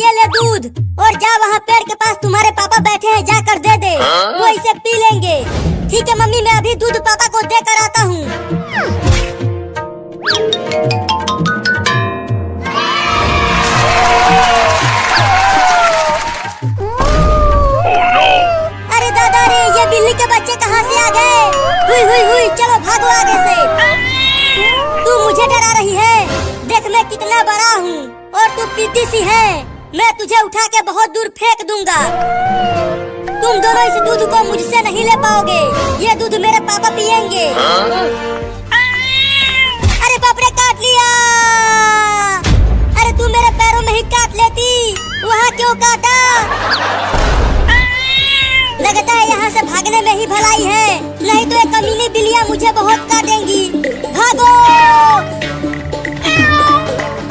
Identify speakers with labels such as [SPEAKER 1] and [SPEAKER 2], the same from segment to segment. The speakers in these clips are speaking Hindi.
[SPEAKER 1] ये ले दूध और जा वहाँ पेड़ के पास तुम्हारे पापा बैठे हैं, जाकर दे दे। वो इसे पी लेंगे। ठीक है मम्मी, मैं अभी दूध पापा को दे कर आता हूँ। अरे दादा रे, ये बिल्ली के बच्चे कहाँ से आ गए? हुई हुई हुई, चलो भागो आगे से। तू मुझे डरा रही है? देख मैं कितना बड़ा हूँ और तू पीती सी है। मैं तुझे उठा के बहुत दूर फेंक दूंगा। तुम दोनों इस दूध को मुझसे नहीं ले पाओगे। ये दूध मेरे पापा पियेंगे। अरे बाप रे, काट लिया। अरे तू मेरे पैरों में ही काट लेती, वहाँ क्यों काटा? लगता है यहाँ से भागने में ही भलाई है, नहीं तो ये कमीनी बिल्लियाँ मुझे बहुत काटेंगी। भागो!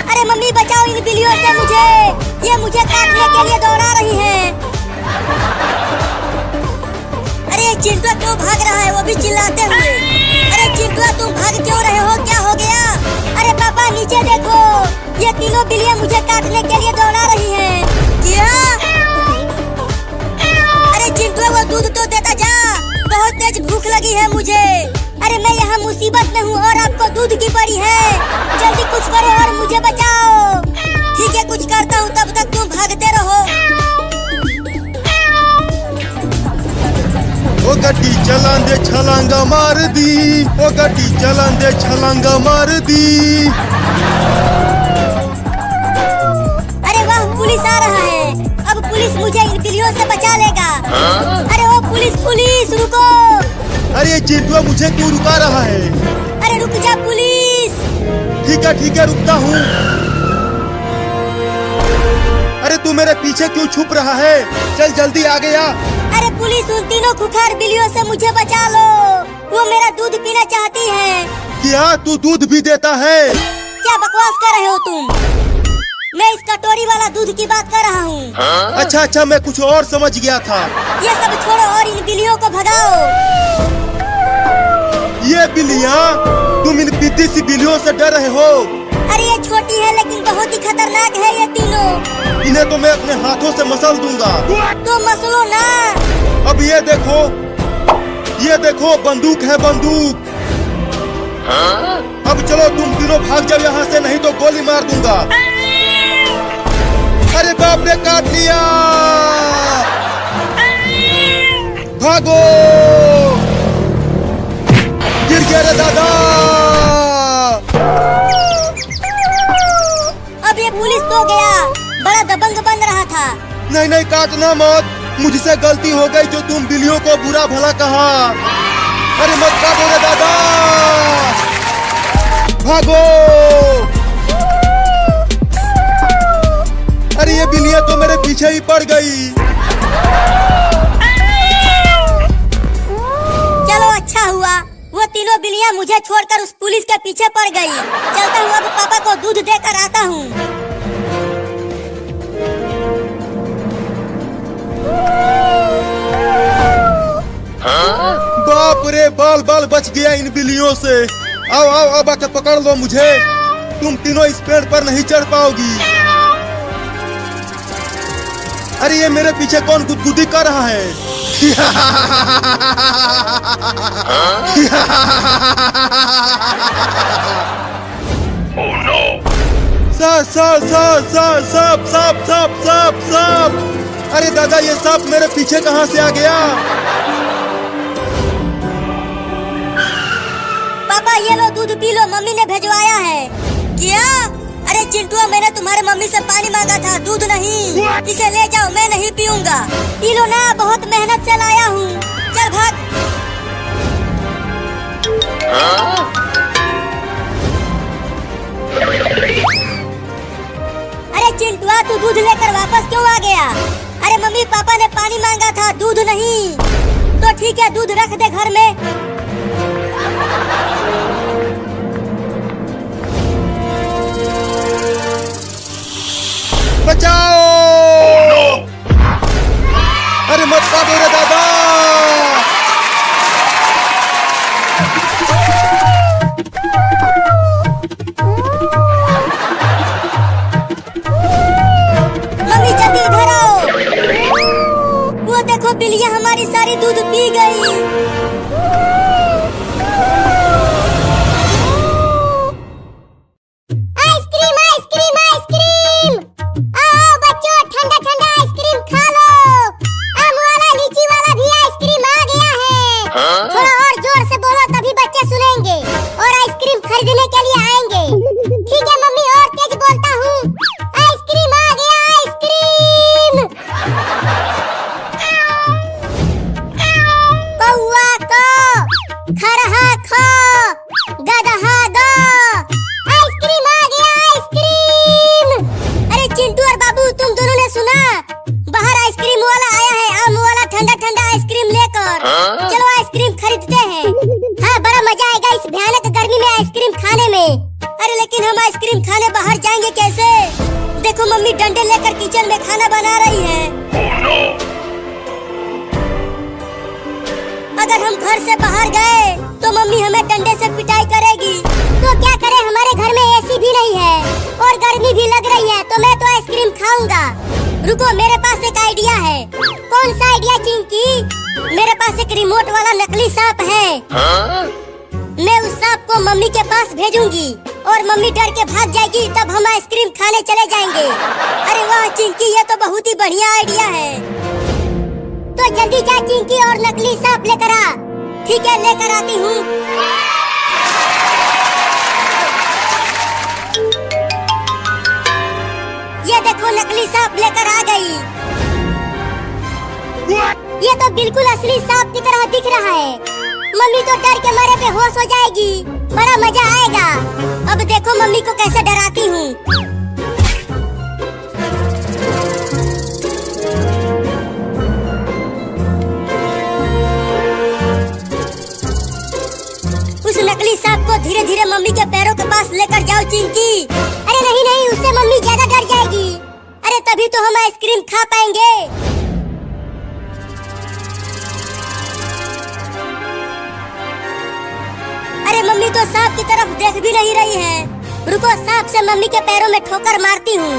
[SPEAKER 1] अरे मम्मी बचाओ इन बिल्लियों से मुझे, ये मुझे काटने के लिए दौड़ा रही हैं। अरे चिंटुआ क्यों भाग रहा है, वो भी चिल्लाते हुए? अरे चिंटुआ तुम भाग क्यों रहे हो, क्या हो गया? अरे पापा नीचे देखो, ये तीनों बिल्लियाँ मुझे काटने के लिए दौड़ा रही हैं। क्या? अरे चिंटुआ वो दूध तो देता जा, बहुत तेज भूख लगी है मुझे। अरे मैं यहाँ मुसीबत में हूँ और आपको दूध की पड़ी है। जल्दी कुछ करो और मुझे बचाओ। ठीक है कुछ करता हूँ, तब तक तुम भागते रहो।
[SPEAKER 2] ओ गड्डी चलान दे छलांगा मार दी, ओ गड्डी चलान दे छलांगा मार दी।
[SPEAKER 1] अरे वाह, पुलिस आ रहा है। अब पुलिस मुझे इन बिल्लियों से बचा लेगा। अरे ओ पुलिस पुलिस रुको।
[SPEAKER 2] अरे चिंटुआ मुझे क्यों रुका रहा है?
[SPEAKER 1] अरे रुक जा पुलिस।
[SPEAKER 2] ठीक है रुकता हूँ। अरे तू मेरे पीछे क्यों छुप रहा है? चल जल्दी आ गया।
[SPEAKER 1] अरे पुलिस, उन तीनों खुखार बिल्लियों से मुझे बचा लो, वो मेरा दूध पीना चाहती है।
[SPEAKER 2] क्या तू दूध भी देता है?
[SPEAKER 1] क्या बकवास कर रहे हो तुम? मैं इस कटोरी वाला दूध की बात कर रहा हूँ।
[SPEAKER 2] अच्छा मैं कुछ और समझ गया था।
[SPEAKER 1] ये सब छोड़ो और इन बिल्लियों को भगाओ।
[SPEAKER 2] ये बिल्लियाँ, तुम इन पीती सी बिल्लियों से डर रहे हो?
[SPEAKER 1] अरे ये छोटी है लेकिन बहुत ही खतरनाक है ये तीनों।
[SPEAKER 2] इन्हें तो मैं अपने हाथों से मसल दूंगा।
[SPEAKER 1] तो मसलो ना।
[SPEAKER 2] अब ये देखो बंदूक है बंदूक। अब चलो तुम तीनों भाग जाओ यहाँ से, नहीं तो गोली मार दूंगा। अरे बाप रे, काट लिया। भागो, गिर गया रे दादा।
[SPEAKER 1] अब ये पुलिस तो गया, बड़ा दबंग बन रहा था।
[SPEAKER 2] नहीं काटना मत, मुझसे गलती हो गई जो तुम बिल्लियों को बुरा भला कहा। अरे मत काटो रे दादा, भागो। अरे ये बिल्लियाँ तो मेरे पीछे ही पड़ गई।
[SPEAKER 1] चलो अच्छा हुआ, वो तीनों बिल्लियाँ मुझे छोड़कर उस पुलिस के पीछे पड़ गई। चलता हूँ, अब पापा को दूध देकर आता हूँ।
[SPEAKER 2] बाप रे, बाल बच गया इन बिल्लियों से। आओ अब आकर पकड़ लो मुझे। तुम तीनों इस पेड़ पर नहीं चढ़ पाओगी। अरे ये मेरे पीछे कौन गुदगुदी कर रहा है?
[SPEAKER 3] Oh no!
[SPEAKER 2] सांप। अरे दादा, ये सांप मेरे पीछे कहाँ से आ गया?
[SPEAKER 1] पापा ये लो दूध पी लो, मम्मी ने भेजवाया है। क्या? अरे चिंटुआ, मैंने तुम्हारे मम्मी से पानी मांगा था, दूध नहीं। इसे ले जाओ, मैं नहीं पीऊंगा। पी लो ना, बहुत मेहनत से लाया हूँ। चल भाग। अरे चिंटुआ, तू दूध लेकर वापस क्यों आ गया? अरे मम्मी पापा ने पानी मांगा था, दूध नहीं। तो ठीक है, दूध रख दे घर में।
[SPEAKER 2] बचाओ! अरे मत काटो रे दादा।
[SPEAKER 1] मम्मी लेकिन हम आइसक्रीम खाने बाहर जाएंगे कैसे? देखो मम्मी डंडे लेकर किचन में खाना बना रही है।
[SPEAKER 3] Oh no!
[SPEAKER 1] अगर हम घर से बाहर गए तो मम्मी हमें डंडे से पिटाई करेगी। तो क्या करें, हमारे घर में एसी भी नहीं है और गर्मी भी लग रही है, तो मैं तो आइसक्रीम खाऊंगा। रुको, मेरे पास एक आइडिया है। कौन सा आइडिया चिंकी? मेरे पास एक रिमोट वाला नकली सांप है। मैं उस सांप को मम्मी के पास भेजूंगी और मम्मी डर के भाग जाएगी, तब हम आइसक्रीम खाने चले जाएंगे। अरे वाह चिंकी, ये तो बहुत ही बढ़िया आइडिया है। तो जल्दी जा चिंकी और नकली सांप लेकर आ। ठीक है, लेकर आती हूँ। ये देखो नकली सांप लेकर आ गई। ये तो बिल्कुल असली सांप की तरह दिख रहा है। मम्मी तो डर के मारे बेहोश हो जाएगी, बड़ा मजा आएगा। अब देखो मम्मी को कैसे डराती हूँ। उस नकली सांप को धीरे धीरे मम्मी के पैरों के पास लेकर जाओ चिंकी। अरे नहीं नहीं, उससे मम्मी ज्यादा डर जाएगी। अरे तभी तो हम आइसक्रीम खा पाएंगे। अरे मम्मी तो सांप की तरफ देख भी नहीं रही है। रुको, सांप से मम्मी के पैरों में ठोकर मारती हूँ।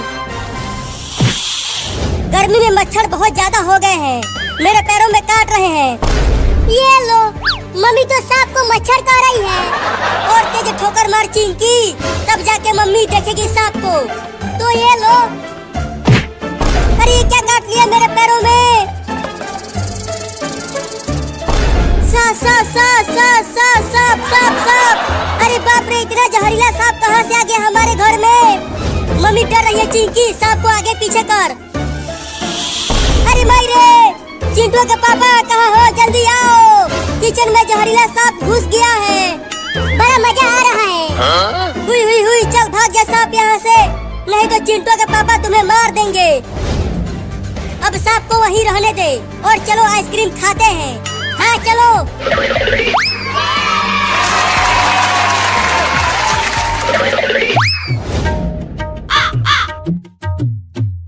[SPEAKER 1] गर्मी में मच्छर बहुत ज्यादा हो गए हैं, मेरे पैरों में काट रहे हैं। ये लो, मम्मी तो सांप को मच्छर काट रही है। और तेज ठोकर मार चिंकी, तब जाके मम्मी देखेगी सांप को। तो ये लो। अरे ये क्या काट लिया मेरे पैरों में? सांप। अरे बाप रे, इतना जहरीला सांप कहाँ से आ गया हमारे घर में? मम्मी डर रही है चिंकी, सांप को आगे पीछे कर। अरे माई रे, चिंटू के पापा कहाँ हो? जल्दी आओ, किचन में जहरीला सांप घुस गया है। बड़ा मजा आ रहा है। हुई, चल भाग जा सांप यहाँ से, नहीं तो चिंटू के पापा तुम्हें मार देंगे। अब सांप को वहीं रहने दे और चलो आइसक्रीम खाते हैं। हाँ चलो।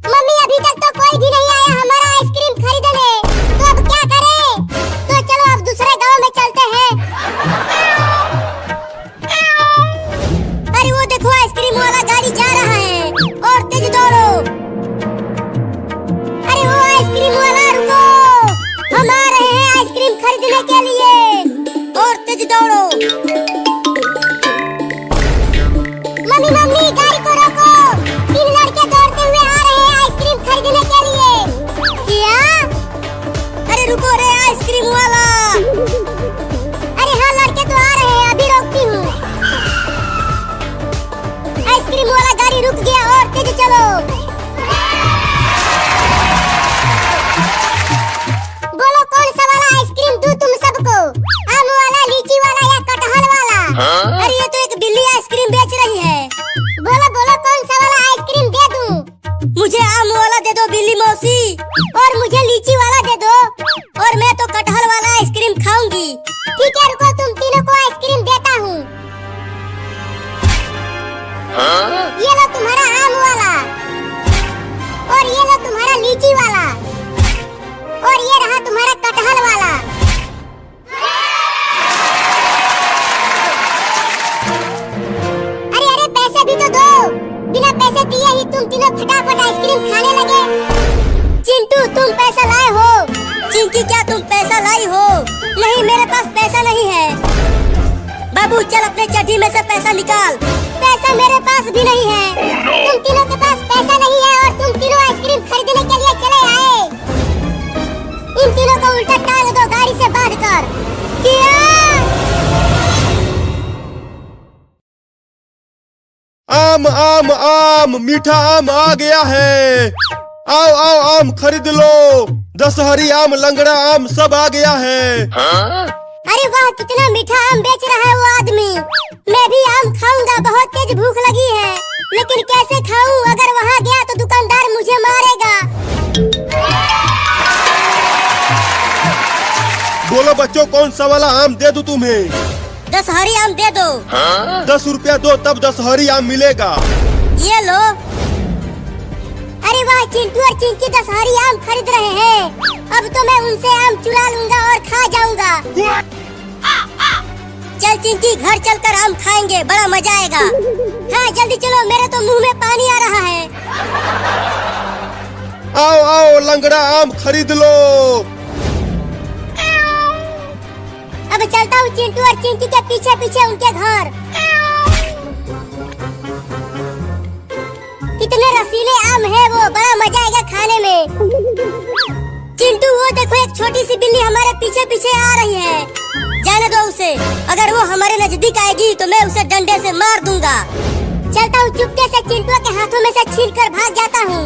[SPEAKER 1] मम्मी अभी तक तो कोई भी नहीं आया हमारा आइसक्रीम खरीदने, तो अब क्या करें? तो चलो अब दूसरे गांव में चलते हैं। अरे वो देखो आइसक्रीम वाला गाड़ी जा रहा है, और तेज दौड़ो। अरे वो आइसक्रीम वाला रुको, हम आ रहे हैं आइसक्रीम खरीदने के लिए, और तेज दौड़ो। मम्मी गाड़ी को रोको, 3 लड़के दौड़ते हुए आ रहे हैं आइसक्रीम खरीदने के लिए। क्या? अरे रुको रे आइसक्रीम वाला। अरे हाँ, लड़के तो आ रहे हैं, अभी रोकती हूँ। आइसक्रीम वाला गाड़ी रुक गया, और तेज चलो। बोलो कौन सा वाला आइसक्रीम दूं तुम सबको? आम वाला, लीची वाला या कटहल वाला? अरे ये तो एक बिल्ली आइसक्रीम बेच रही है। बोलो कौन सा वाला आइसक्रीम दे दूं? मुझे आम वाला दे दो बिल्ली मौसी, और मुझे लीची वाला दे दो, और मैं तो कटहल वाला आइसक्रीम खाऊंगी। ठीक है, रुको, तुम तीनों को आइसक्रीम देता हूँ। ये लो तुम्हारा आम वाला, और ये लो तुम्हारा लीची वाला, और ये रहा तुम्हारा कटहल वाला। अरे पैसे भी तो दो, बिना पैसे दिए ही तुम तीनों फटाफट आइसक्रीम खाने लगे। चिंटू तुम पैसा लाए हो? चिंकी क्या तुम पैसा लाई हो? नहीं, मेरे पास पैसा नहीं है। बाबू चल अपने चड्डी में से पैसा निकाल। पैसा मेरे पास भी नहीं है। तुम तीनों के पास पैसा नहीं है और तुम तीनों आइसक्रीम खरीदने के लिए चले आए। इन तीनों को उल्टा टांग दो गाड़ी से बांधकर। क्या?
[SPEAKER 2] आम मीठा आम आ गया है। आओ आम खरीद लो, दशहरी आम, लंगड़ा आम सब आ गया है।
[SPEAKER 1] अरे वाह, कितना मीठा आम बेच रहा है वो आदमी। मैं भी आम खाऊंगा, बहुत तेज भूख लगी है, लेकिन कैसे खाऊं? अगर वहाँ गया तो दुकानदार मुझे मारेगा।
[SPEAKER 2] बोलो बच्चों, कौन सा वाला आम दे दूं तुम्हें?
[SPEAKER 1] दशहरी आम दे दो।
[SPEAKER 2] 10 रुपया दो तब दशहरी आम मिलेगा।
[SPEAKER 1] ये लो। अरे वाह, चिंटू और चिंकी दशहरी आम खरीद रहे हैं। अब तो मैं उनसे आम चुरा लूंगा और खा जाऊंगा। चल चिंकी, घर चलकर आम खाएंगे, बड़ा मजा आएगा। हाँ जल्दी चलो, मेरे तो मुंह में पानी आ रहा है।
[SPEAKER 2] आओ आओ लंगड़ा, आम खरीद लो।
[SPEAKER 1] अब चलता हूँ चिंटू और चिंकी के पीछे पीछे उनके घर। कितने रसीले आम है वो, बड़ा मजा आएगा खाने में। चिंटू वो देखो, एक छोटी सी बिल्ली हमारे पीछे पीछे आ रही है। जाने दो उसे, अगर वो हमारे नजदीक आएगी तो मैं उसे डंडे से मार दूंगा। चलता हूँ चुपके से, चिंटू के हाथों में से छीनकर भाग जाता हूँ।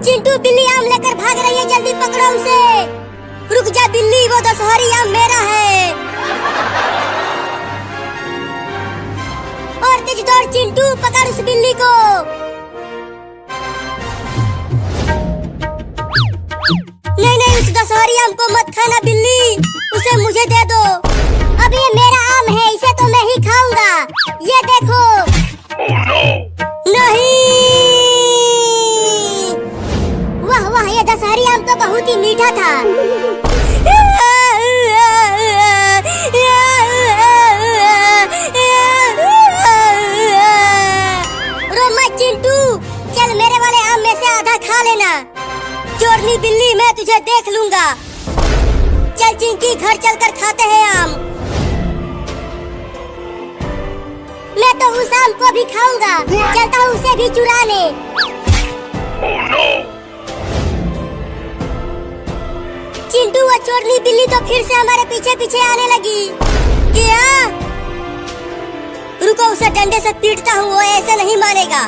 [SPEAKER 1] चिंटू बिल्ली आम लेकर भाग रही है, जल्दी पकड़ो उसे। रुक जा बिल्ली, वो दशहरी आम मेरा है। और तेज दौड़ चिंटू, पकड़ उस बिल्ली को। नहीं नहीं, उस दशहरी आम को मत खाना बिल्ली, उसे मुझे दे दो। अब ये मेरा आम है, इसे तो मैं ही खाऊंगा। ये देखो।
[SPEAKER 3] Oh no!
[SPEAKER 1] नहीं, वाह वाह, ये दशहरी आम तो बहुत ही मीठा था। रो मत चिंटू, चल मेरे वाले आम में से आधा खा लेना। चोरनी बिल्ली, मैं तुझे देख लूंगा। चल चिंकी, घर चलकर खाते हैं आम। मैं तो उस आम को भी खाऊंगा। चलता हूँ उसे भी चुराने।
[SPEAKER 3] Oh no!
[SPEAKER 1] चिंटू, वो चोरनी बिल्ली तो फिर से हमारे पीछे पीछे आने लगी। क्या? रुको, उसे डंडे से पीटता हूँ, वो ऐसे नहीं मानेगा।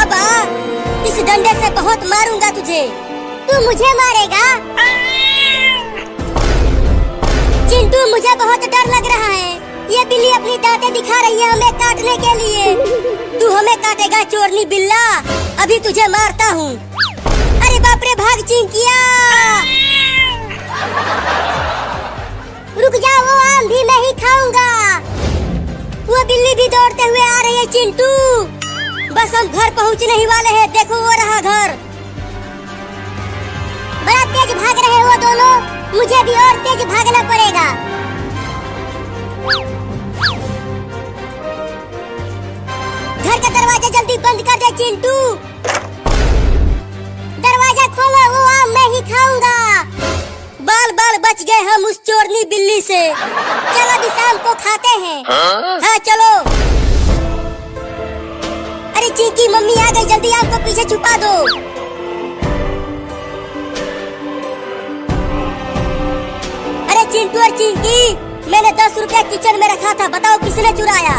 [SPEAKER 1] अब आ, इस डंडे से बहुत मारूंगा तुझे। तू मुझे मारेगा? चिंटू, मुझे बहुत डर लग रहा है। ये बिल्ली अपनी दांतें दिखा रही है हमें काटने के लिए। तू हमें काटेगा चोरनी बिल्ला, अभी तुझे मारता हूँ। अरे बाप रे, भाग चिंकिया। रुक जा, वो आम भी मैं ही खाऊंगा। वो बिल्ली भी दौड़ते हुए आ रही है चिंटू। बस हम घर पहुँचने ही वाले हैं, देखो वो रहा घर। बड़ा तेज भाग रहे हैं वो दोनों, मुझे भी और तेज भागना पड़ेगा। घर का दरवाजा जल्दी बंद कर दे चिंटू। दरवाजा खोलो, वो आम मैं ही खाऊंगा। बाल बाल बच गए हम उस चोरनी बिल्ली से। चलो अभी शाम को खाते हैं। हाँ चलो। अरे चिंकी, मम्मी आ गई, जल्दी आम को पीछे छुपा दो। अरे चिंटू और चिंकी, मैंने 10 रुपया किचन में रखा था, बताओ किसने चुराया?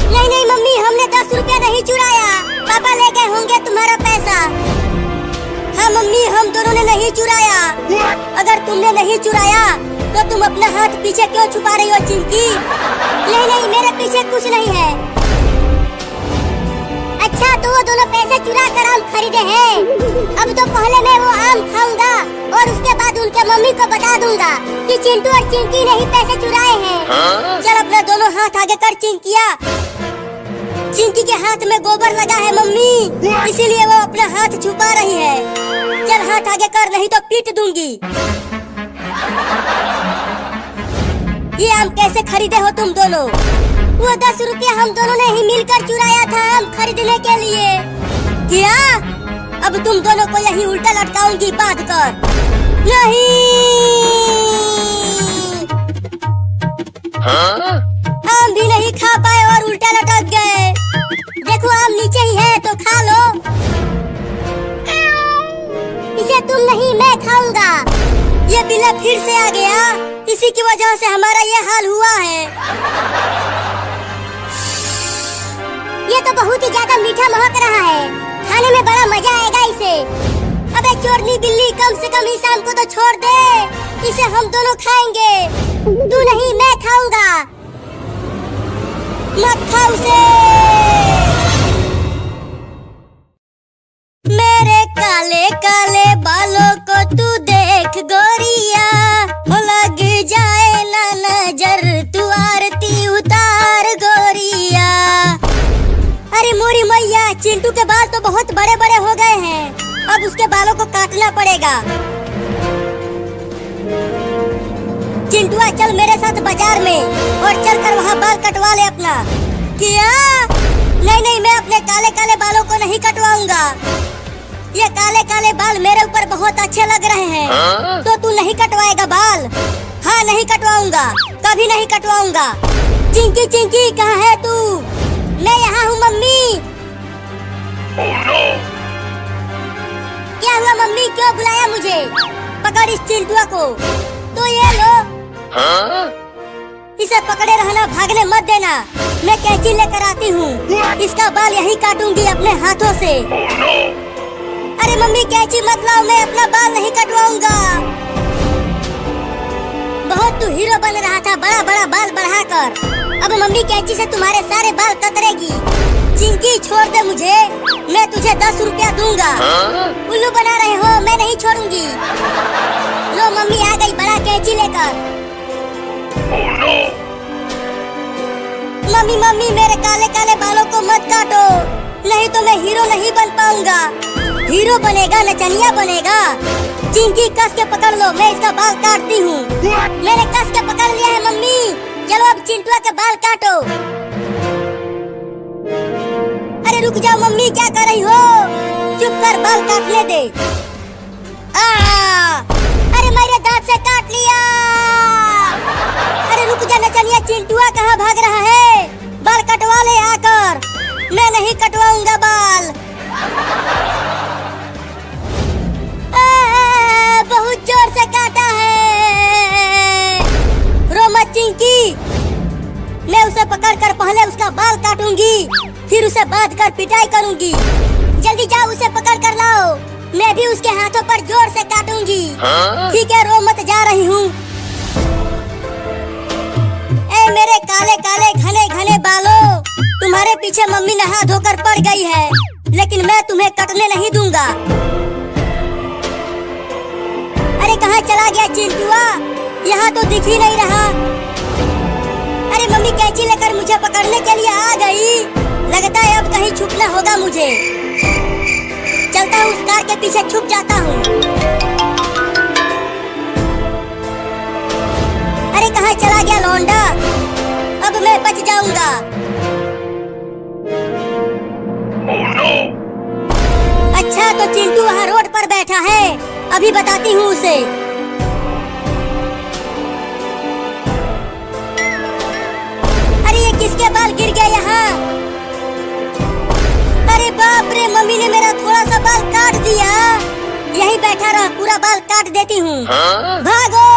[SPEAKER 1] नहीं नहीं मम्मी, हमने 10 रुपया नहीं चुराया, पापा ले गए होंगे तुम्हारा पैसा। हाँ मम्मी, हम दोनों ने नहीं चुराया। अगर तुमने नहीं चुराया तो तुम अपना हाथ पीछे क्यों छुपा रही हो चिंकी? नहीं नहीं, मेरे पीछे कुछ नहीं है। अच्छा, तो वो दोनों पैसे चुरा कर आम खरीदे हैं। अब तो पहले मैं वो आम खाऊंगा और उसके बाद उनके मम्मी को बता दूंगा कि चिंटू और चिंकी ने ही पैसे चुराए हैं। चल अपना दोनों हाथ आगे कर चिंकिया। चिंकी के हाथ में गोबर लगा है मम्मी, इसीलिए वो अपना हाथ छुपा रही है। चल हाथ आगे कर, नहीं तो पीट दूंगी। ये आम कैसे खरीदे हो तुम दोनों? वो 10 रुपया हम दोनों ने ही मिलकर चुराया था आम खरीदने के लिए। क्या? अब तुम दोनों को यही उल्टा लटकाऊंगी बांध कर। नहीं, आम भी नहीं खा पाए और उल्टा लटक गए। देखो आम नीचे ही है तो खा लो। इसे तुम नहीं, मैं खाऊंगा। ये बिल्ला फिर से आ गया, इसी की वजह से हमारा ये हाल हुआ है। ये तो बहुत ही ज्यादा मीठा महक रहा है, खाने में बड़ा मजा आएगा इसे। अबे चोरनी बिल्ली, कम से कम इस आम को तो छोड़ दे, इसे हम दोनों खाएंगे। तू नहीं, मैं खाऊंगा। मत खा उसे। मेरे काले काले बालों को तू देख गोरिया, हो लग जाए ना नजर, तू आरती उतार गोरिया। अरे मोरी मैया, चिंटू के बाल तो बहुत बड़े बड़े हो गए हैं, अब उसके बालों को काटना पड़ेगा। चिंटुआ चल मेरे साथ बाजार में और चल कर वहाँ बाल कटवा ले अपना। क्या? नहीं नहीं, मैं अपने काले काले बालों को नहीं कटवाऊंगा। ये काले काले बाल मेरे ऊपर बहुत अच्छे लग रहे हैं। तो तू नहीं कटवाएगा बाल? हाँ नहीं कटवाऊंगा, कभी नहीं कटवाऊंगा। चिंकी चिंकी कहाँ है तू? मैं यहाँ हूँ मम्मी।
[SPEAKER 3] Oh no!
[SPEAKER 1] क्या हुआ मम्मी, क्यों बुलाया मुझे? पकड़ इस चिंटुआ को। तो ये लो, इसे पकड़े रहना, भागने मत देना। मैं कैंची लेकर आती हूँ, इसका बाल यही काटूंगी अपने हाथों से।
[SPEAKER 3] Oh no!
[SPEAKER 1] अरे मम्मी कैंची मत लाओ, मैं अपना बाल नहीं कटवाऊंगा। बहुत तू हीरो बन रहा था बड़ा बड़ा बाल बढ़ाकर, अब मम्मी कैंची से तुम्हारे सारे बाल कतरेगी। चिंकी छोड़ दे मुझे, मैं तुझे 10 रुपया दूंगा। उल्लू बना रहे हो, मैं नहीं छोड़ूंगी। लो मम्मी आ गई बड़ा कैंची लेकर।
[SPEAKER 3] Oh no!
[SPEAKER 1] मम्मी मम्मी मेरे काले काले बालों को मत काटो, नहीं तो मैं हीरो नहीं बन पाऊंगा। हीरो बनेगा, नचनिया बनेगा। चिंकी कस के पकड़ लो, मैं इसका बाल काटती हूँ। मैंने कस के पकड़ लिया है मम्मी, चलो अब चिंटुआ के बाल काटो। अरे रुक जाओ मम्मी, क्या कर रही हो? चुप कर, बाल काटने दे। अरे मेरे दांत से काट लिया। अरे रुक जा नचनिया, चिंटुआ कहाँ भाग रहा है? बाल कटवा ले आकर। मैं नहीं कटवाऊंगा बाल। बहुत जोर से काटा है। रो मत चिंकी, मैं उसे पकड़कर पहले उसका बाल काटूंगी, फिर उसे बांध कर पिटाई करूंगी। जल्दी जाओ, उसे पकड़ कर लाओ, मैं भी उसके हाथों पर जोर से काटूंगी। ठीक है, रो मत, जा रही हूँ। ए मेरे काले काले घने घने बालों, तुम्हारे पीछे मम्मी नहा धोकर पड़ गई है, लेकिन मैं तुम्हें कटने नहीं दूंगा। अरे कहाँ चला गया चिंटुआ? यहाँ तो दिख ही नहीं रहा। अरे मम्मी कैंची लेकर मुझे पकड़ने के लिए आ गई, लगता है अब कहीं छुपना होगा मुझे। चलता हूँ, उस कार के पीछे छुप जाता हूँ। अरे कहाँ चला गया लौंडा? अब मैं बच जाऊंगा।
[SPEAKER 3] Oh no!
[SPEAKER 1] अच्छा तो चिंटू वहाँ रोड पर बैठा है, अभी बताती हूँ उसे। अरे ये किसके बाल गिर गए यहाँ? अरे बाप रे, मम्मी ने मेरा थोड़ा सा बाल काट दिया। यहीं बैठा रहा, पूरा बाल काट देती हूँ। भागो!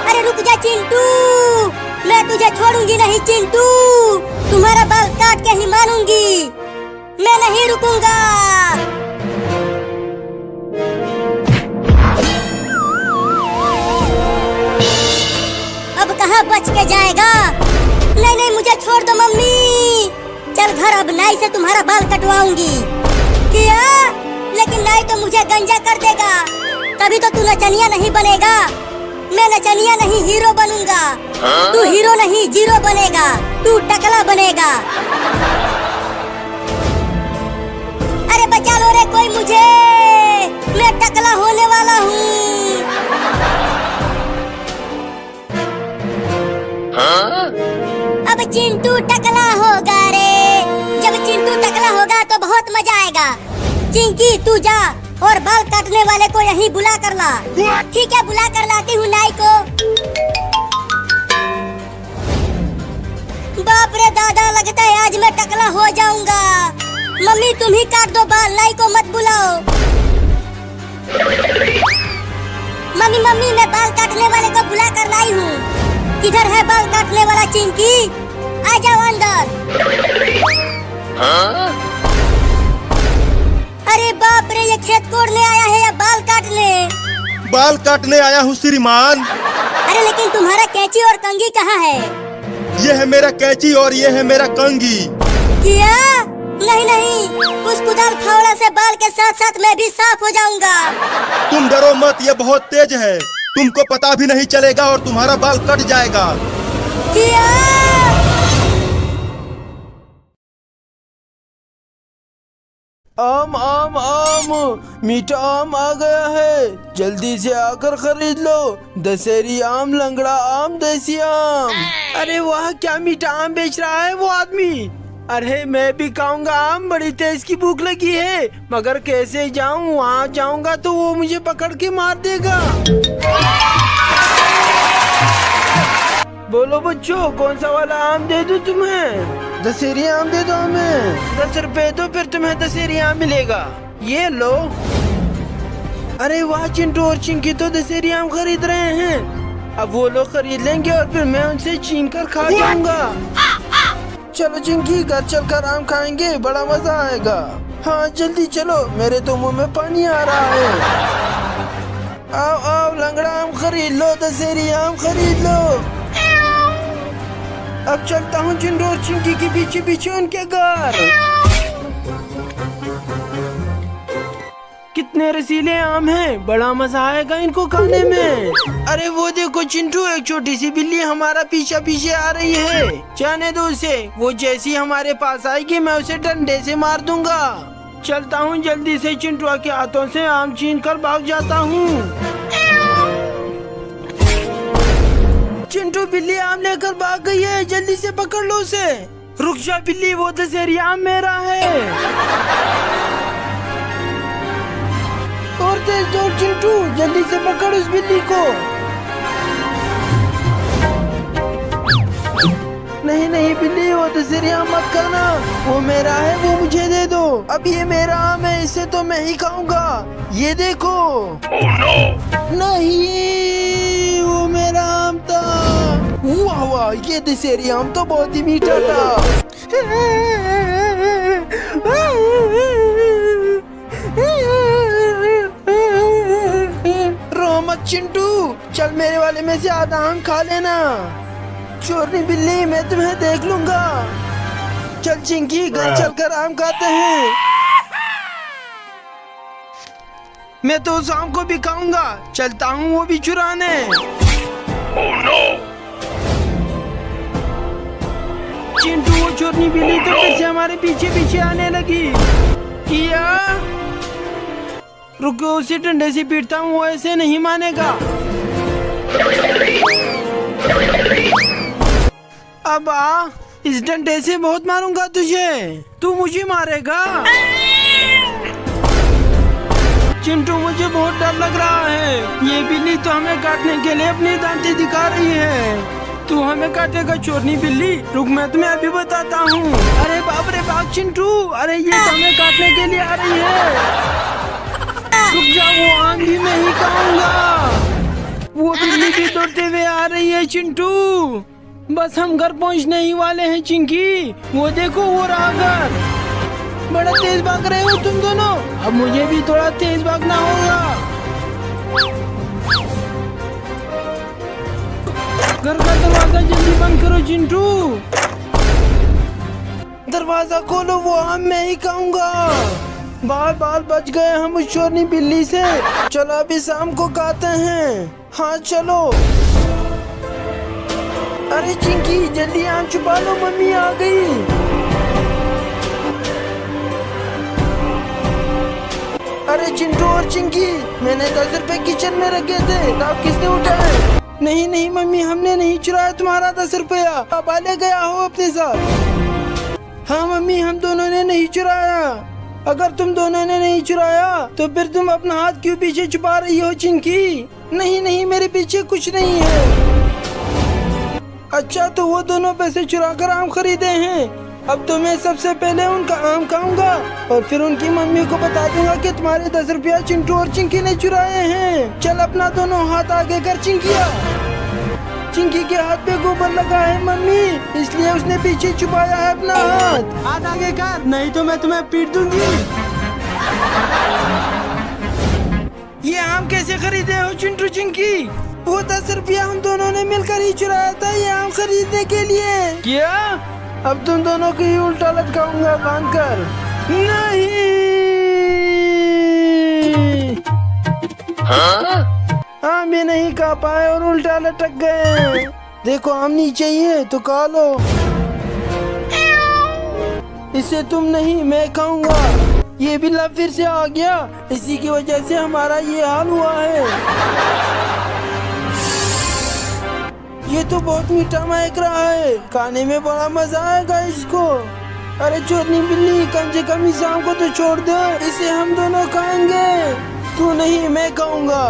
[SPEAKER 1] अरे रुक जा चिंटू, मैं तुझे छोड़ूंगी नहीं चिंटू, तुम्हारा बाल काट के ही मानूंगी, मैं नहीं रुकूंगा। अब कहाँ बच के जाएगा? नहीं नहीं, मुझे छोड़ दो मम्मी। चल घर, अब नाई से तुम्हारा बाल कटवाऊंगी। क्या? लेकिन नाई तो मुझे गंजा कर देगा, तभी तो तू नचनिया नहीं बनेगा। मैं नचनिया नहीं, हीरो बनूंगा। तू हीरो नहीं, जीरो बनेगा, तू टकला बनेगा। अरे बचा लो रे कोई मुझे, मैं टकला होने वाला हूँ। अब चिंटू टकला होगा रे, जब चिंटू टकला होगा तो बहुत मजा आएगा। चिंकी तू जा और बाल काटने वाले को यहीं बुला कर ला। ठीक है, बुला कर लाती हूँ नाई को। बाप रे दादा, लगता है आज मैं टकला हो जाऊंगा। मम्मी तुम ही काट दो बाल, नाई को मत बुलाओ। मम्मी मम्मी, मैं बाल काटने वाले को बुला कर लाई हूँ। किधर है बाल काटने वाला? चिंकी आ जाओ अंदर। अरे बाप रे, ये खेत कोड़ने आया है या बाल काटने?
[SPEAKER 2] बाल काटने आया हूँ श्रीमान।
[SPEAKER 1] अरे लेकिन तुम्हारा कैंची और कंघी कहाँ है?
[SPEAKER 2] ये है मेरा कैंची और ये है मेरा कंघी।
[SPEAKER 1] क्या? नहीं नहीं, उस कुदाल फावड़ा से बाल के साथ साथ मैं भी साफ हो जाऊंगा।
[SPEAKER 2] तुम डरो मत, ये बहुत तेज है, तुमको पता भी नहीं चलेगा और तुम्हारा बाल कट जाएगा।
[SPEAKER 1] किया।
[SPEAKER 4] आम आम आम, मीठा आम आ गया है, जल्दी से आकर खरीद लो। दशहरी आम, लंगड़ा आम, देसी आम। अरे वाह, क्या मीठा आम बेच रहा है वो आदमी। अरे मैं भी खाऊंगा आम, बड़ी तेज की भूख लगी है, मगर कैसे जाऊं? वहाँ जाऊंगा तो वो मुझे पकड़ के मार देगा। बोलो बच्चों, कौन सा वाला आम दे दूं तुम्हें? दशहरी आम दे दो हमें। 10 रुपए दो, फिर तुम्हें दशहरी आम मिलेगा। ये लो। अरे वाह, चिंटू और चिंकी तो दशहरी आम खरीद रहे हैं। अब वो लोग खरीद लेंगे और फिर मैं उनसे छीन कर खा जाऊंगा। चलो चिंकी, घर चलकर आम खाएंगे, बड़ा मजा आएगा। हाँ जल्दी चलो, मेरे तो मुंह में पानी आ रहा है। आओ आओ, लंगड़ा आम खरीद लो, दशहरी आम खरीद लो। अब चलता हूँ चिंटू और चिंकी के पीछे पीछे उनके घर। कितने रसीले आम हैं, बड़ा मजा आएगा इनको खाने में। अरे वो देखो चिंटू, एक छोटी सी बिल्ली हमारा पीछा पीछे आ रही है। जाने दो उसे, वो जैसी हमारे पास आएगी मैं उसे डंडे से मार दूंगा। चलता हूँ जल्दी से, चिंटू के हाथों से आम छीन कर भाग जाता हूँ। चिंटू, बिल्ली आम लेकर भाग गई है, जल्दी से पकड़ लो उसे। रुक जा बिल्ली, वो दशहरी आम मेरा है। और तेज दौड़ चिंटू, जल्दी से पकड़ उस बिल्ली को। नहीं नहीं बिल्ली, वो दशहरी आम मत खाना, वो मेरा है, वो मुझे दे दो। अब ये मेरा आम है, इसे तो मैं ही खाऊंगा। ये देखो।
[SPEAKER 3] Oh no!
[SPEAKER 4] नहीं, वो मेरा आम था। वाह वाह, ये दशहरी आम तो बहुत ही मीठा था। रो मत चिंटू, चल मेरे वाले में से आधा आम खा लेना। चोरनी बिल्ली, मैं तुम्हें देख लूंगा। चल चिंकी, घर चलकर आम खाते हैं। मैं तो उस आम को भी खाऊंगा, चलता हूँ वो भी चुराने।
[SPEAKER 3] Oh no!
[SPEAKER 4] चिंटू, वो चोरनी बिल्ली तो फिर से हमारे पीछे पीछे आने लगी। किया, रुको, उसे डंडे से पीटता हूँ, वो ऐसे नहीं मानेगा। अब आ, इस डंडे से बहुत मारूंगा तुझे, तू मुझे मारेगा। चिंटू, मुझे बहुत डर लग रहा है, ये बिल्ली तो हमें काटने के लिए अपनी दांतें दिखा रही है। तू हमें काटेगा चोरनी बिल्ली, रुक मैं तुम्हें अभी बताता हूँ। अरे बाप रे बाप चिंटू, अरे ये तो हमें काटने के लिए आ रही है। रुक जा, वो आम भी मैं ही खाऊंगा। वो बिल्ली भी दौड़ते हुए आ रही है चिंटू। बस हम घर पहुँचने ही वाले हैं चिंकी, वो देखो वो रहा घर। बड़ा तेज भाग रहे हो तुम दोनों, अब मुझे भी थोड़ा तेज भागना होगा। घर का दरवाजा जल्दी बंद करो चिंटू। दरवाजा खोलो, वो आम मैं ही खाऊंगा। बाल बाल बच गए हम उस चोरनी बिल्ली से। चलो अभी शाम को खाते हैं। हाँ चलो। अरे चिंकी, जल्दी आम छुपा लो, मम्मी आ गई। अरे चिंटू और चिंकी, मैंने 10 रुपए किचन में रखे थे, तब किसने उठाए? नहीं नहीं मम्मी, हमने नहीं चुराया तुम्हारा 10 रुपया, अब ले गया हो अपने साथ। हाँ मम्मी, हम दोनों ने नहीं चुराया। अगर तुम दोनों ने नहीं चुराया तो फिर तुम अपना हाथ क्यों पीछे छुपा रही हो चिंकी? नहीं नहीं, मेरे पीछे कुछ नहीं है। अच्छा, तो वो दोनों पैसे चुरा कर आम खरीदे हैं। अब तो मैं सबसे पहले उनका आम खाऊंगा और फिर उनकी मम्मी को बता दूंगा कि तुम्हारे 10 रुपया चिंटू और चिंकी ने चुराए हैं। चल अपना दोनों हाथ आगे कर चिंकिया। चिंकी के हाथ पे गोबर लगा है मम्मी, इसलिए उसने पीछे छुपाया है अपना हाथ। हाथ आगे कर, नहीं तो मैं तुम्हें पीट दूंगी। ये आम कैसे खरीदे हो चिंटू चिंकी? वो 10 रुपया हम दोनों ने मिलकर ही चुराया था ये आम खरीदने के लिए। क्या? अब तुम दोनों को ही उल्टा लटकाऊंगा बांधकर। नहीं, हम ये नहीं खा पाए और उल्टा लटक गए। देखो आम नीचे ही है तो खा लो। इसे तुम नहीं, मैं खाऊंगा। ये बिल्ला फिर से आ गया, इसी की वजह से हमारा ये हाल हुआ है। ये तो बहुत मीठा महक रहा है, खाने में बड़ा मजा आएगा इसको। अरे चोरनी बिल्ली, कम से कम इस आम को तो छोड़ दो, इसे हम दोनों खाएंगे। तू नहीं, मैं खाऊंगा।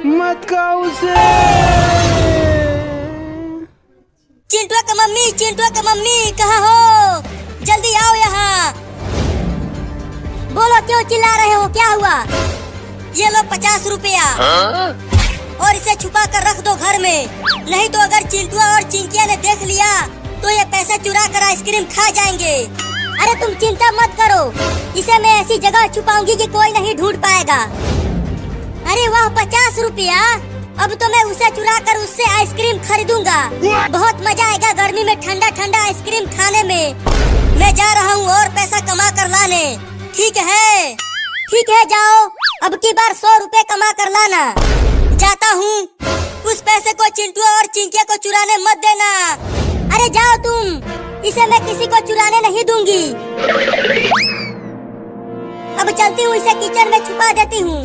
[SPEAKER 4] मत खाओ उसे।
[SPEAKER 1] चिंटुआ का मम्मी, चिंटुआ का मम्मी, कहाँ हो? जल्दी आओ यहाँ। बोलो क्यों चिल्ला रहे हो, क्या हुआ? ये लो 50 रुपया और इसे छुपा कर रख दो घर में, नहीं तो अगर चिंटुआ और चिंकिया ने देख लिया तो ये पैसा चुरा कर आइसक्रीम खा जाएंगे। अरे तुम चिंता मत करो, इसे मैं ऐसी जगह छुपाऊंगी कि कोई नहीं ढूंढ पाएगा। अरे वाह, 50 रुपया! अब तो मैं उसे चुरा कर उससे आइसक्रीम खरीदूंगा। बहुत मजा आएगा गर्मी में ठंडा ठंडा आइसक्रीम खाने में। मैं जा रहा हूँ और पैसा कमा कर लाने। ठीक है, ठीक है, जाओ। अब की बार 100 रुपए कमा कर लाना। जाता हूँ। उस पैसे को चिंटू और चिंकिया को चुराने मत देना। अरे जाओ तुम, इसे मैं किसी को चुराने नहीं दूंगी। अब चलती हूँ, इसे किचन में छुपा देती हूँ।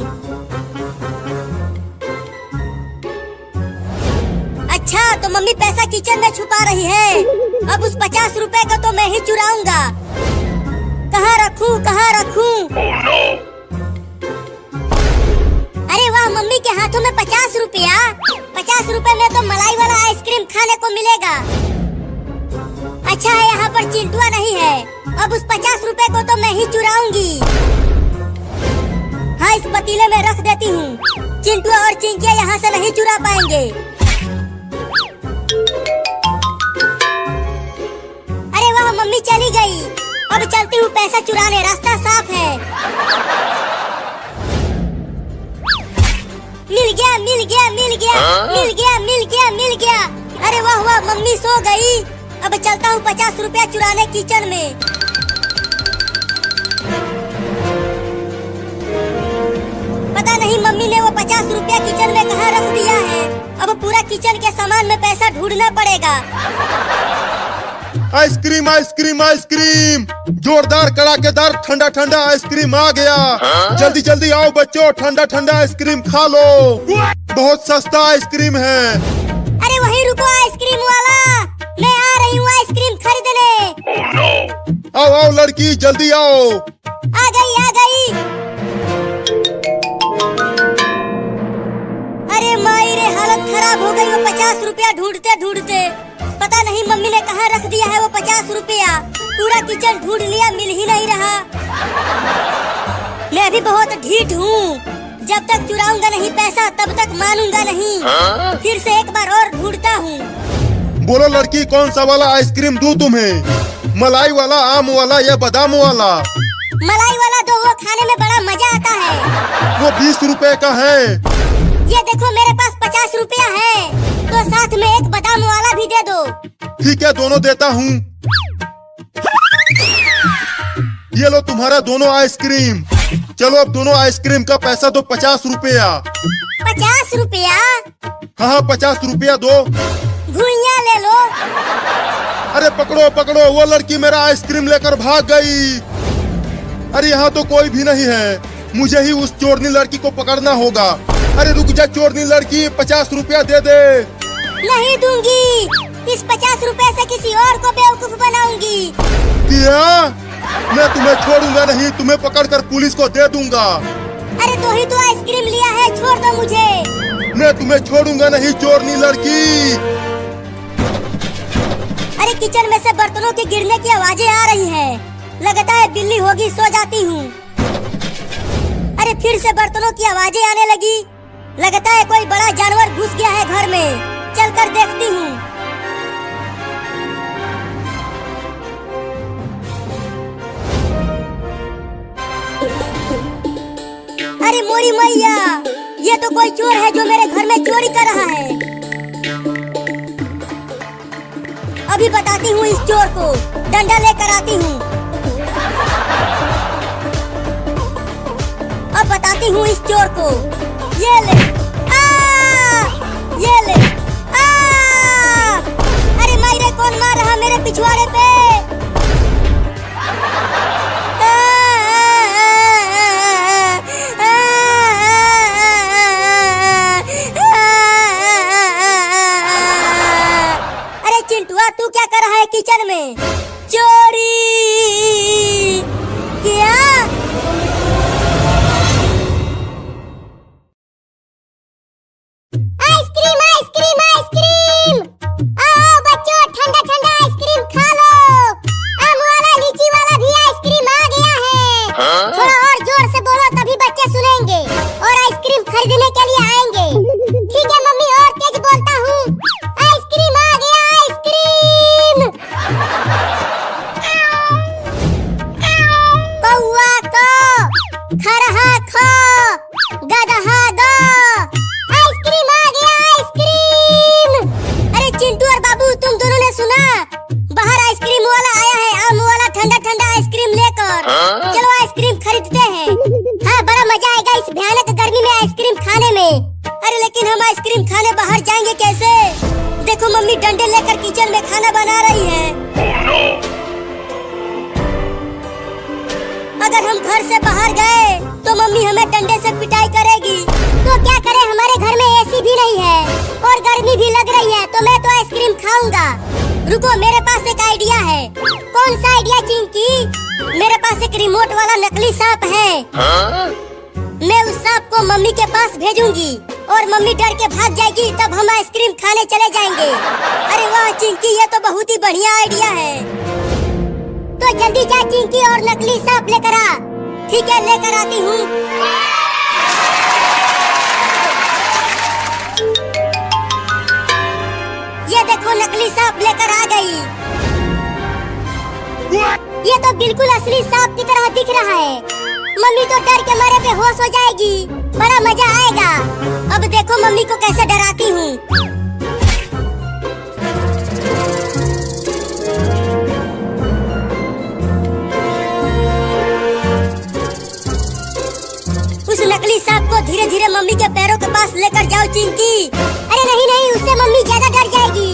[SPEAKER 1] अच्छा, तो मम्मी पैसा किचन में छुपा रही है। अब उस 50 रुपए को तो मैं ही चुराऊंगा। कहाँ रखूं, कहाँ रखूं?
[SPEAKER 3] Oh no!
[SPEAKER 1] अरे वाह, मम्मी के हाथों में 50 रुपया। 50 रुपए में तो मलाई वाला आइसक्रीम खाने को मिलेगा। अच्छा है यहाँ पर चिंटुआ नहीं है। अब उस 50 रुपए को तो मैं ही चुराऊंगी। हाँ, इस पतीले में रख देती हूँ। चिंटुआ और चिंकिया यहाँ से नहीं चुरा पाएंगे। अरे वाह, मम्मी चली गई। अब चलती हूँ पैसा चुराने, रास्ता साफ है। मिल गया, मिल गया, मिल गया, मिल गया, मिल गया, मिल गया। अरे वाह वाह, मम्मी सो गई। अब चलता हूँ 50 रुपया चुराने किचन में। पता नहीं मम्मी ने वो 50 रुपया किचन में कहाँ रख दिया है। अब पूरा किचन के सामान में पैसा ढूंढना पड़ेगा।
[SPEAKER 2] Ice cream, ice cream, ice cream! जोरदार कड़ाकेदार ठंडा ठंडा आइसक्रीम आ गया। जल्दी जल्दी आओ बच्चों, ठंडा ठंडा आइसक्रीम खा लो। बहुत सस्ता आइसक्रीम है।
[SPEAKER 1] अरे वहीं रुको आइसक्रीम वाला, मैं आ रही हूँ आइसक्रीम खरीदने।
[SPEAKER 3] Oh no!
[SPEAKER 2] आओ आओ लड़की, जल्दी आओ।
[SPEAKER 1] आ गई, आ गई। अरे माई रे, हालत खराब हो गई। वो 50 रुपया ढूंढते ढूंढते पता नहीं मम्मी ने कहाँ रख दिया है वो 50 रुपया। पूरा किचन ढूंढ लिया, मिल ही नहीं रहा। मैं भी बहुत ढीठ हूँ। जब तक चुराऊंगा नहीं पैसा तब तक मानूंगा नहीं। फिर से एक बार और ढूंढता हूँ।
[SPEAKER 2] बोलो लड़की, कौन सा वाला आइसक्रीम दूं तुम्हें? मलाई वाला, आम वाला या बादाम वाला?
[SPEAKER 1] मलाई वाला दो, वो खाने में बड़ा मजा आता है।
[SPEAKER 2] वो 20 रुपए का है।
[SPEAKER 1] ये देखो मेरे पास 50 रुपया है, तो साथ में एक बादाम वाला भी दे दो।
[SPEAKER 2] ठीक है, दोनों देता हूँ। ये लो तुम्हारा दोनों आइसक्रीम। चलो अब दोनों आइसक्रीम का पैसा दो, 50 रुपया।
[SPEAKER 1] 50 रुपया?
[SPEAKER 2] हाँ, 50 रुपया दो।
[SPEAKER 1] घुइयां ले लो।
[SPEAKER 2] अरे पकड़ो पकड़ो, वो लड़की मेरा आइसक्रीम लेकर भाग गई। अरे यहाँ तो कोई भी नहीं है, मुझे ही उस चोरनी लड़की को पकड़ना होगा। अरे रुक जा चोरनी लड़की, 50 रुपया दे दे।
[SPEAKER 1] नहीं दूंगी। इस 50 रुपए से किसी और को बेवकूफ बनाऊंगी।
[SPEAKER 2] क्या? मैं तुम्हें छोड़ूंगा नहीं, तुम्हें पकड़कर पुलिस को दे दूंगा।
[SPEAKER 1] अरे तो ही तो आइसक्रीम लिया है, छोड़ दो मुझे।
[SPEAKER 2] मैं तुम्हें छोड़ूंगा नहीं चोरनी लड़की।
[SPEAKER 1] अरे किचन में से बर्तनों के गिरने की आवाजें आ रही है। लगता है बिल्ली होगी, सो जाती हूँ। अरे फिर से बर्तनों की आवाजें आने लगी। लगता है कोई बड़ा जानवर घुस गया है घर में। चलकर देखती हूँ। अरे मोरी मैया, ये तो कोई चोर है जो मेरे घर में चोरी कर रहा है। अभी अभी बताती हूँ इस चोर को, डंडा लेकर आती हूँ। अब बताती हूँ इस चोर को, ये ले, ये ले, अरे मायरे कौन मार रहा मेरे पिछवाड़े पे? अरे चिंटुआ तू क्या कर रहा है किचन में? चोरी क्या? आइसक्रीम आइसक्रीम आइसक्रीम, आओ बच्चों ठंडा ठंडा आइसक्रीम खा लो। आम वाला लीची वाला भी आइसक्रीम आ गया है। थोड़ा और जोर से बोलो तभी बच्चे सुनेंगे और आइसक्रीम खरीदने के लिए आएंगे। ठीक है मम्मी, और तेज बोलता हूँ, आइसक्रीम आ गया आइसक्रीम। कौआ को खरहा खो, गदहा दो, आइसक्रीम आ गया आइसक्रीम। अरे चिंटू और बाबू तुम दोनों ने सुना? बाहर आइसक्रीम वाला आया है, आम वाला ठंडा ठंडा आइसक्रीम लेकर। चलो आइसक्रीम खरीदते हैं। हाँ बड़ा मजा आएगा इस भयानक गर्मी में आइसक्रीम खाने में। अरे लेकिन हम आइसक्रीम खाने बाहर जाएंगे कैसे? देखो मम्मी डंडे लेकर किचन में खाना बना रही है।
[SPEAKER 3] Oh no!
[SPEAKER 1] अगर हम घर से बाहर गए तो मम्मी हमें डंडे से पिटाई करेगी। तो क्या करें, हमारे घर में एसी भी नहीं है और गर्मी भी लग रही है, तो मैं तो आइसक्रीम खाऊंगा। रुको मेरे पास एक आइडिया है। कौन सा आइडिया चिंकी? मेरे पास एक रिमोट वाला नकली सांप है। मैं उस सांप को मम्मी के पास भेजूंगी और मम्मी डर के भाग जाएगी, तब हम आइसक्रीम खाने चले जाएंगे। अरे वाह चिंकी, ये तो बहुत ही बढ़िया आइडिया है। तो जल्दी जा चिंकी और नकली सांप लेकर आ। ठीक है लेकर आती हूँ। ये देखो नकली सांप लेकर आ गई। ये तो बिल्कुल असली सांप की तरह दिख रहा है। मम्मी तो डर के मारे बेहोश हो जाएगी, बड़ा मजा आएगा। अब देखो मम्मी को कैसे डराती हूँ। उस नकली सांप को धीरे धीरे मम्मी के पैरों के पास लेकर जाओ चिंकी। अरे नहीं नहीं, उससे मम्मी ज्यादा डर जाएगी।